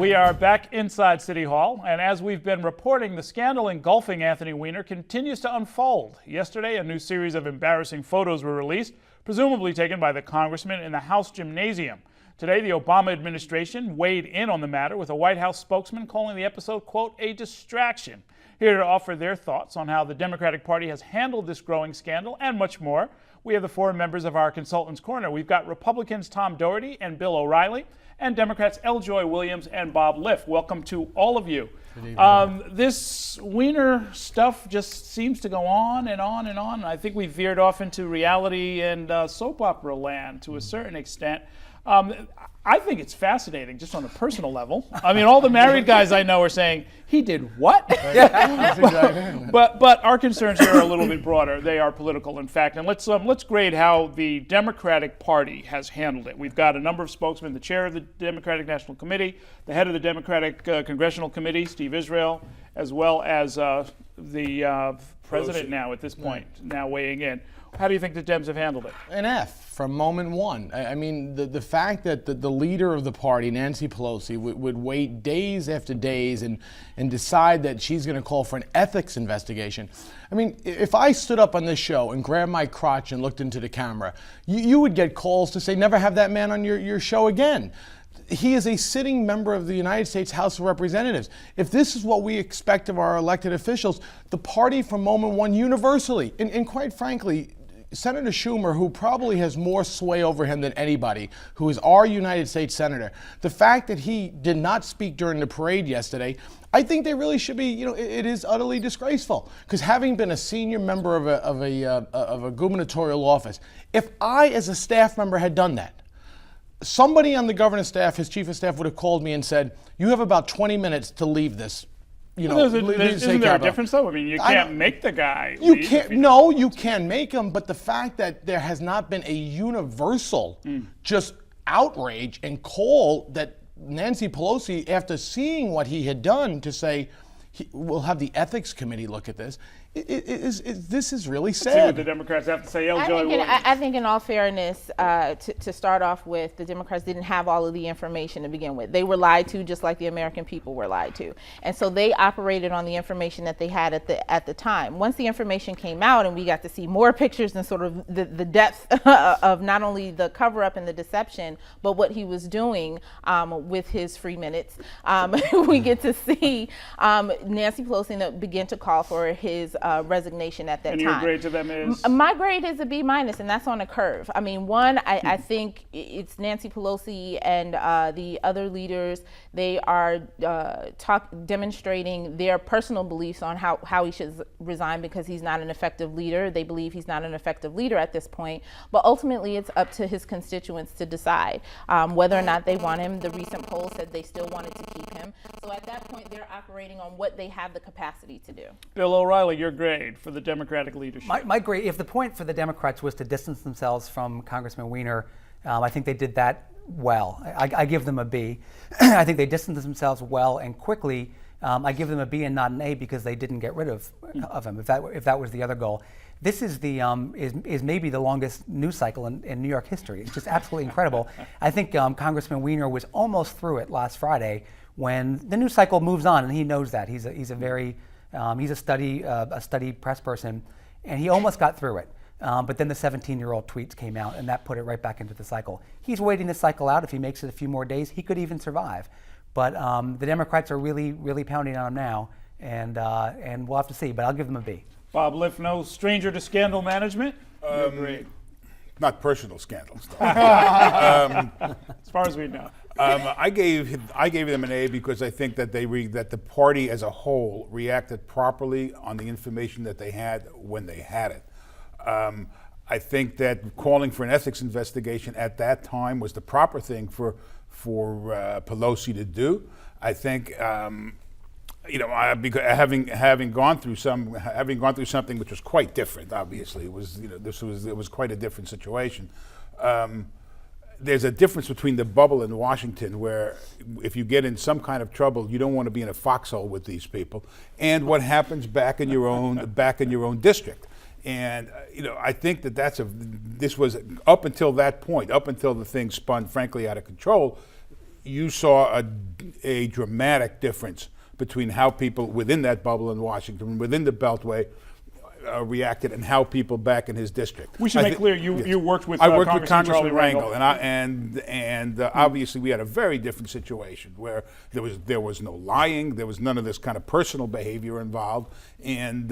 We are back inside City Hall, and as we've been reporting, the scandal engulfing Anthony Weiner continues to unfold. Yesterday, a new series of embarrassing photos were released, presumably taken by the congressman in the House gymnasium. Today, the Obama administration weighed in on the matter with a White House spokesman calling the episode, quote, a distraction. Here to offer their thoughts on how the Democratic Party has handled this growing scandal and much more, we have the four members of our Consultants Corner. We've got Republicans Tom Doherty and Bill O'Reilly, and Democrats Joy Williams and Bob Liff. Welcome to all of you. This Weiner stuff just seems to go on and on and on. I think we veered off into reality and soap opera land to a certain extent. I think it's fascinating just on a personal level. I mean, all the married guys I know are saying, he did what? But our concerns here are a little bit broader. They are political, in fact. And let's grade how the Democratic Party has handled it. We've got a number of spokesmen, the chair of the Democratic National Committee, the head of the Democratic Congressional Committee, Steve Israel, as well as the president now at this point, now weighing in. How do you think the Dems have handled it? An F from moment one. I mean, the fact that the leader of the party, Nancy Pelosi, would wait days after days and decide that she's going to call for an ethics investigation. I mean, if I stood up on this show and grabbed my crotch and looked into the camera, you would get calls to say, never have that man on your show again. He is a sitting member of the United States House of Representatives. If this is what we expect of our elected officials, the party from moment one universally, and quite frankly, Senator Schumer, who probably has more sway over him than anybody, who is our United States Senator, the fact that he did not speak during the parade yesterday, I think they really should be, it is utterly disgraceful. Because having been a senior member of a gubernatorial office, if I as a staff member had done that, somebody on the governor's staff, his chief of staff, would have called me and said, you have about 20 minutes to leave this. Isn't there a difference though? I mean, you can't make the guy leave. You can make him, but the fact that there has not been a universal just outrage and call that Nancy Pelosi, after seeing what he had done, to say, we'll have the ethics committee look at this. This is really sad. Let's see what the Democrats have to say. I think in all fairness, to start off with, the Democrats didn't have all of the information to begin with. They were lied to just like the American people were lied to. And so they operated on the information that they had at the time. Once the information came out and we got to see more pictures and sort of the depth of not only the cover up and the deception, but what he was doing with his free minutes, we get to see Nancy Pelosi begin to call for his resignation at that time. And your grade to them is? My grade is a B-, and that's on a curve. I mean, I think it's Nancy Pelosi and the other leaders. They are demonstrating their personal beliefs on how he should resign because he's not an effective leader. They believe he's not an effective leader at this point. But ultimately, it's up to his constituents to decide whether or not they want him. The recent poll said they still wanted to keep him. So at that point, they're operating on what they have the capacity to do. Bill O'Reilly, your grade for the Democratic leadership. My grade, if the point for the Democrats was to distance themselves from Congressman Weiner, I think they did that well. I give them a B. I think they distanced themselves well and quickly. I give them a B and not an A because they didn't get rid of him, if that was the other goal. This is is maybe the longest news cycle in New York history. It's just absolutely incredible. I think Congressman Weiner was almost through it last Friday when the news cycle moves on, and he knows that. He's a study press person, and he almost got through it. But then the 17-year-old tweets came out, and that put it right back into the cycle. He's waiting this cycle out. If he makes it a few more days, he could even survive. But the Democrats are really, really pounding on him now, and we'll have to see. But I'll give them a B. Bob Liff, no stranger to scandal management? Not personal scandals, though. As far as we know. I gave them an A because I think that that the party as a whole reacted properly on the information that they had when they had it. I think that calling for an ethics investigation at that time was the proper thing for Pelosi to do. I think because having gone through something which was quite different. Obviously, it was quite a different situation. There's a difference between the bubble in Washington, where if you get in some kind of trouble, you don't want to be in a foxhole with these people, and what happens back in your own district. And I think this was up until that point, up until the thing spun frankly out of control. you saw a dramatic difference between how people within that bubble in Washington, within the Beltway, reacted, and how people back in his district. We should make clear you worked with I worked with Congressman Congressman Rangel, and obviously we had a very different situation where there was no lying, there was none of this kind of personal behavior involved, and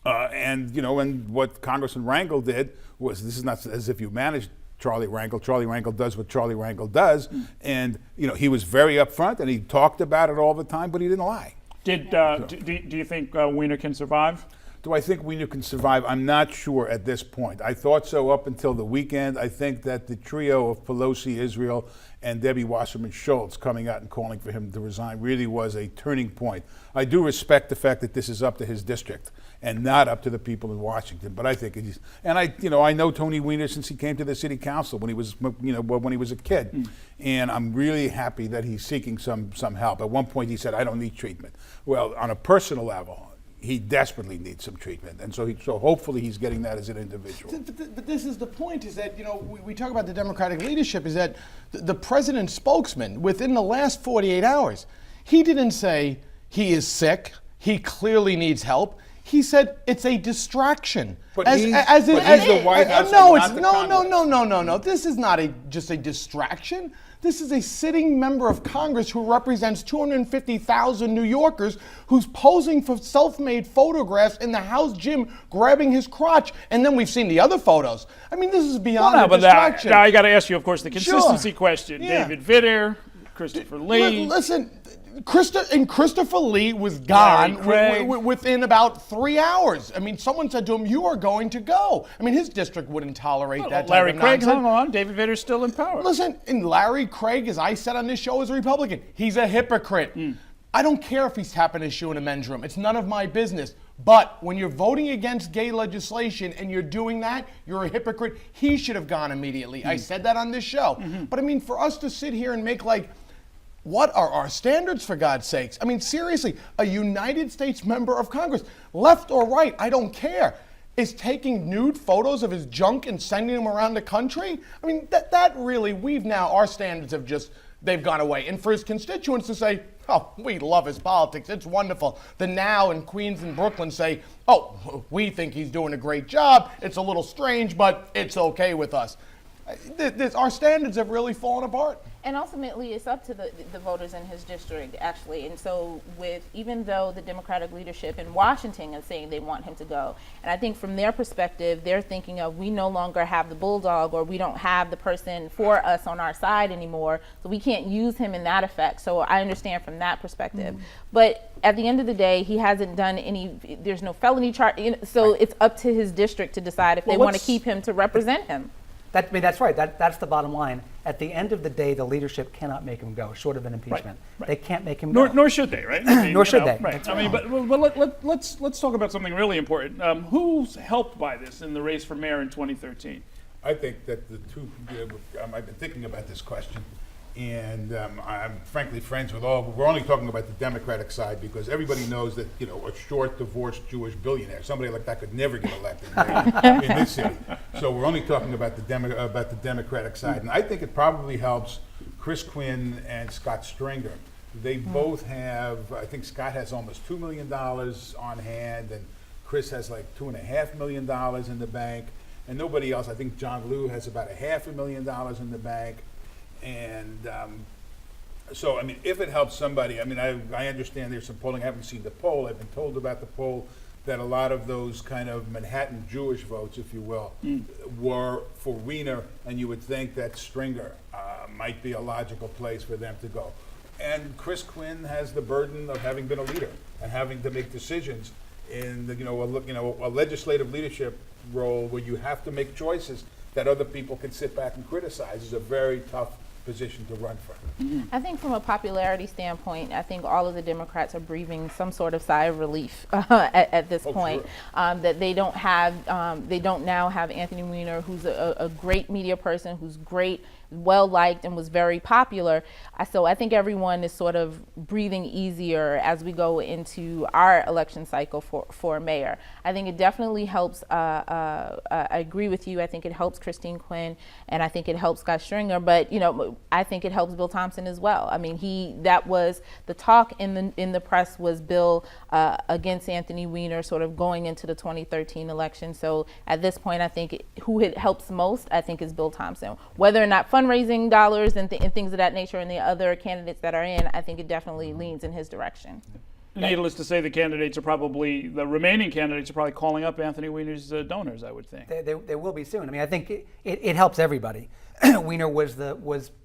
what Congressman Rangel did was, this is not as if you managed Charlie Rangel. Charlie Rangel does what Charlie Rangel does, and he was very upfront and he talked about it all the time, but he didn't lie. do you think Weiner can survive? Do I think Weiner can survive? I'm not sure at this point. I thought so up until the weekend. I think that the trio of Pelosi, Israel, and Debbie Wasserman Schultz coming out and calling for him to resign really was a turning point. I do respect the fact that this is up to his district and not up to the people in Washington. But I think he's, and I know Tony Weiner since he came to the city council when he was, when he was a kid, and I'm really happy that he's seeking some help. At one point, he said, "I don't need treatment." Well, on a personal level, he desperately needs some treatment, and so hopefully he's getting that as an individual. But this is the point: is that we talk about the Democratic leadership. Is that the president's spokesman within the last 48 hours, he didn't say he is sick, he clearly needs help. He said it's a distraction. But he's the White House. No. This is not just a distraction. This is a sitting member of Congress who represents 250,000 New Yorkers who's posing for self-made photographs in the House gym, grabbing his crotch, and then we've seen the other photos. I mean, this is beyond a distraction. Now I got to ask you, of course, the consistency question. Yeah. David Vitter, Christopher Lee. Listen, Christopher Lee was gone within about 3 hours. I mean, someone said to him, "You are going to go." I mean, his district wouldn't tolerate that type Larry of Craig nonsense. hung on. David Vitter's still in power. Listen, and Larry Craig, as I said on this show, is a Republican. He's a hypocrite. I don't care if he's tapping his shoe in a men's room. It's none of my business. But when you're voting against gay legislation and you're doing that, you're a hypocrite. He should have gone immediately. I said that on this show. But I mean, for us to sit here and make what are our standards, for God's sakes? I mean, seriously, a United States member of Congress, left or right, I don't care, is taking nude photos of his junk and sending them around the country? I mean, that really, our standards have they've gone away. And for his constituents to say, "Oh, we love his politics, it's wonderful." The Now in Queens and Brooklyn say, "Oh, we think he's doing a great job. It's a little strange, but it's okay with us." Our standards have really fallen apart. And ultimately, it's up to the voters in his district, actually. And so, even though the Democratic leadership in Washington is saying they want him to go, and I think from their perspective, they're thinking of, we no longer have the bulldog, or we don't have the person for us on our side anymore, so we can't use him in that effect. So I understand from that perspective. But at the end of the day, he hasn't done there's no felony charge, so it's up to his district to decide if they want to keep him to represent him. That's right. That's the bottom line. At the end of the day, the leadership cannot make him go, short of an impeachment. Right. They can't make him go. Nor should they, right? Nor should they. Right. I mean, but let's talk about something really important. Who's helped by this in the race for mayor in 2013? I think that the two, I've been thinking about this question, and I'm frankly friends with we're only talking about the Democratic side because everybody knows that, a short, divorced Jewish billionaire, somebody like that could never get elected in this city. So we're only talking about the Democratic side. And I think it probably helps Chris Quinn and Scott Stringer. They both have, I think Scott has almost $2 million on hand, and Chris has like $2.5 million in the bank. And nobody else, I think John Liu has about $500,000 in the bank. And so, I mean, if it helps somebody, I mean, I understand there's some polling. I haven't seen the poll. I've been told about the poll that a lot of those kind of Manhattan Jewish votes, if you will, were for Weiner, and you would think that Stringer might be a logical place for them to go. And Chris Quinn has the burden of having been a leader and having to make decisions in a legislative leadership role where you have to make choices that other people can sit back and criticize. Is a very tough position to run from. I think from a popularity standpoint, I think all of the Democrats are breathing some sort of sigh of relief at this point. Sure. That they don't now have Anthony Weiner, who's a great media person, who's great well liked and was very popular. So I think everyone is sort of breathing easier as we go into our election cycle for mayor. I think it definitely helps. I agree with you. I think it helps Christine Quinn, and I think it helps Scott Stringer. But I think it helps Bill Thompson as well. I mean, that was the talk in the press was Bill against Anthony Weiner, sort of going into the 2013 election. So at this point, I think who it helps most, I think, is Bill Thompson. Whether or not fundraising dollars and things of that nature and the other candidates that are in, I think it definitely leans in his direction. Needless to say, the remaining candidates are probably calling up Anthony Weiner's donors, I would think. They will be soon. I mean, I think it helps everybody. Weiner was the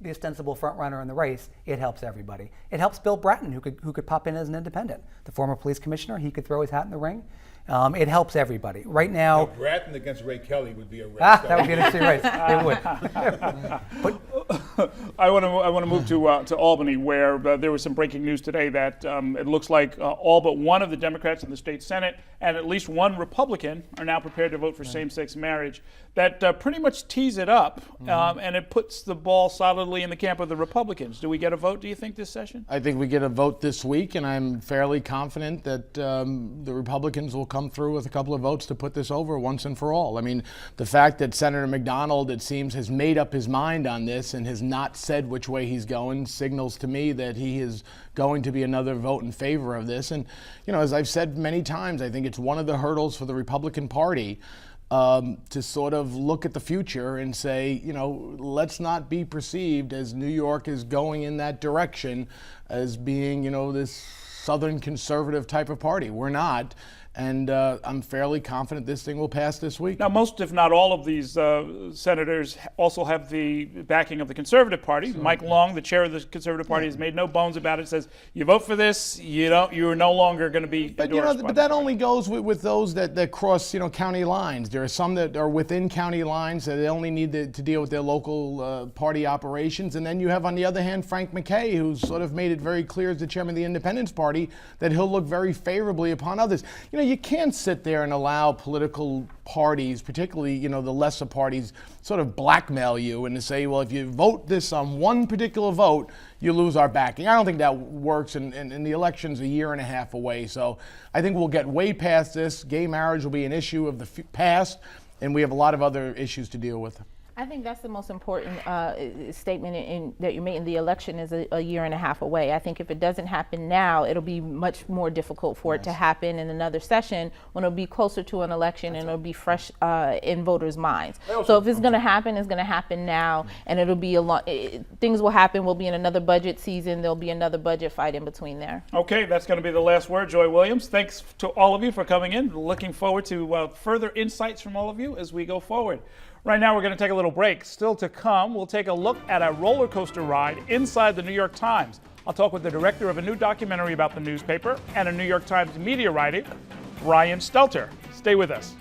ostensible front runner in the race. It helps everybody. It helps Bill Bratton, who could pop in as an independent. The former police commissioner, he could throw his hat in the ring. It helps everybody. Right now, Bratton against Ray Kelly would be a race. That would be an interesting race. It would. I want to move to Albany, where there was some breaking news today that it looks like all but one of the Democrats in the state Senate and at least one Republican are now prepared to vote for same-sex marriage. That pretty much tees it up, and it puts the ball solidly in the camp of the Republicans. Do we get a vote, do you think, this session? I think we get a vote this week, and I'm fairly confident that the Republicans will come through with a couple of votes to put this over once and for all. I mean, the fact that Senator McDonald, it seems, has made up his mind on this and has not said which way he's going signals to me that he is going to be another vote in favor of this. And, as I've said many times, I think it's one of the hurdles for the Republican Party to sort of look at the future and say, let's not be perceived as New York is going in that direction as being, this Southern conservative type of party. We're not. And I'm fairly confident this thing will pass this week. Now, most, if not all, of these senators also have the backing of the Conservative Party. Sure. Mike Long, the chair of the Conservative Party, has made no bones about it. Says, you vote for this, you're no longer going to be endorsed. But that only goes with those that cross, county lines. There are some that are within county lines that they only need to deal with their local party operations. And then you have, on the other hand, Frank McKay, who's sort of made it very clear as the chairman of the Independence Party that he'll look very favorably upon others. You can't sit there and allow political parties, particularly, the lesser parties, sort of blackmail you and to say, well, if you vote this on one particular vote, you lose our backing. I don't think that works, and the election's a year and a half away. So I think we'll get way past this. Gay marriage will be an issue of the past, and we have a lot of other issues to deal with. I think that's the most important statement that you made. In the election is a year and a half away. I think if it doesn't happen now, it'll be much more difficult for it to happen in another session when it'll be closer to an election and it'll be fresh in voters' minds. So if it's going to happen, it's going to happen now, and it'll be things will happen. We'll be in another budget season. There'll be another budget fight in between there. Okay, that's going to be the last word. Joy Williams, thanks to all of you for coming in. Looking forward to further insights from all of you as we go forward. Right now, we're going to take a little break. Still to come, we'll take a look at a roller coaster ride inside the New York Times. I'll talk with the director of a new documentary about the newspaper and a New York Times media writer, Brian Stelter. Stay with us.